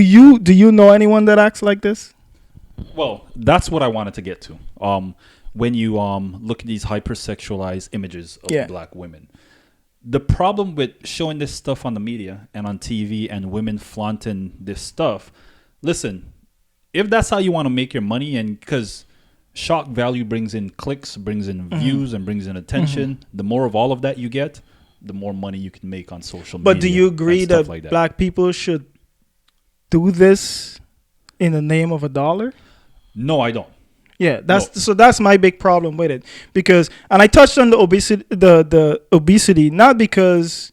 do you know anyone that acts like this? Well, that's what I wanted to get to. When you look at these hypersexualized images of black women, the problem with showing this stuff on the media and on TV and women flaunting this stuff, listen, if that's how you want to make your money, and because shock value brings in clicks, brings in views, and brings in attention, the more of all of that you get, the more money you can make on social media. But do you agree that like black people should do this in the name of $1? No, I don't. Yeah, that's my big problem with it, because, and I touched on the obesity, not because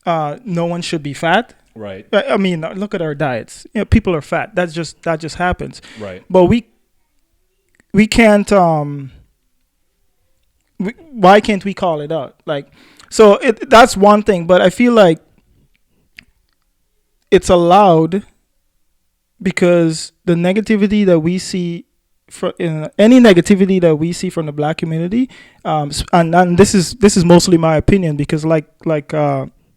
no one should be fat. Right. I mean, look at our diets. People are fat. That just happens. Right. But we can't. Why can't we call it out? Like, so that's one thing. But I feel like it's allowed because the negativity that we see, any negativity that we see from the black community, and this is mostly my opinion, because like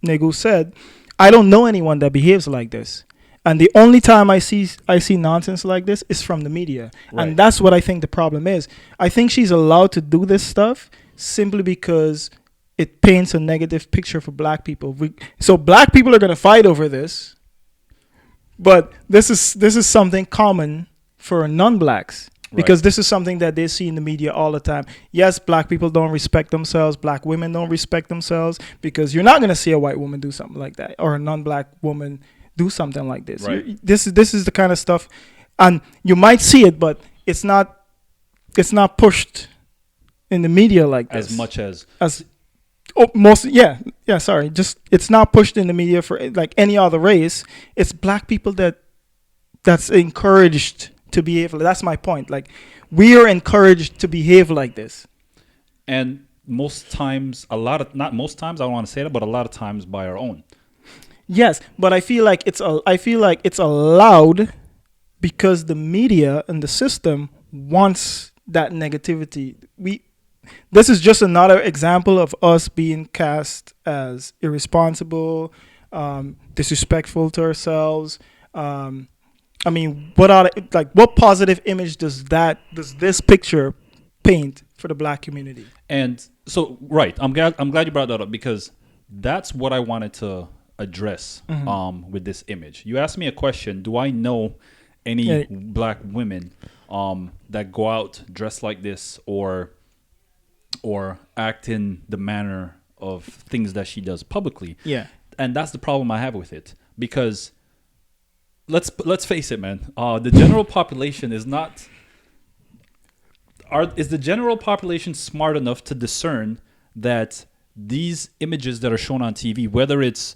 Negu said, I don't know anyone that behaves like this. And the only time I see nonsense like this is from the media. Right. And that's what I think the problem is. I think she's allowed to do this stuff simply because it paints a negative picture for black people. So black people are going to fight over this. But this is something common for non-blacks, because this is something that they see in the media all the time. Yes, black people don't respect themselves. Black women don't respect themselves, because you're not going to see a white woman do something like that, or a non-black woman do something like this. Right. This is the kind of stuff, and you might see it, but it's not pushed in the media like this as much as sorry, just it's not pushed in the media for like any other race. It's black people that's encouraged to behave. That's my point. Like, we are encouraged to behave like this, and most times, not most times, I don't want to say that, but a lot of times by our own. Yes, but I feel like it's allowed because the media and the system wants that negativity. This is just another example of us being cast as irresponsible, disrespectful to ourselves. I mean, what positive image does this picture paint for the black community? And so, right, I'm glad you brought that up, because that's what I wanted to address with this image. You asked me a question: do I know any black women that go out dressed like this or act in the manner of things that she does publicly? Yeah. And that's the problem I have with it, because let's face it, man. The general population is not. Is the general population smart enough to discern that these images that are shown on TV, whether it's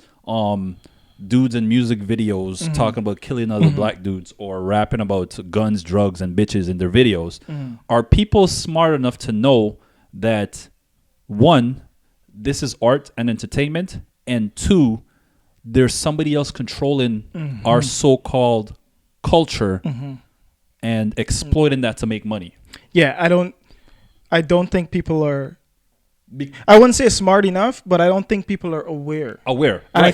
dudes in music videos talking about killing other black dudes, or rapping about guns, drugs, and bitches in their videos, are people smart enough to know that, one, this is art and entertainment, and two, there's somebody else controlling our so-called culture and exploiting that to make money? Yeah, I don't think people are. I wouldn't say smart enough, but I don't think people are aware. And right.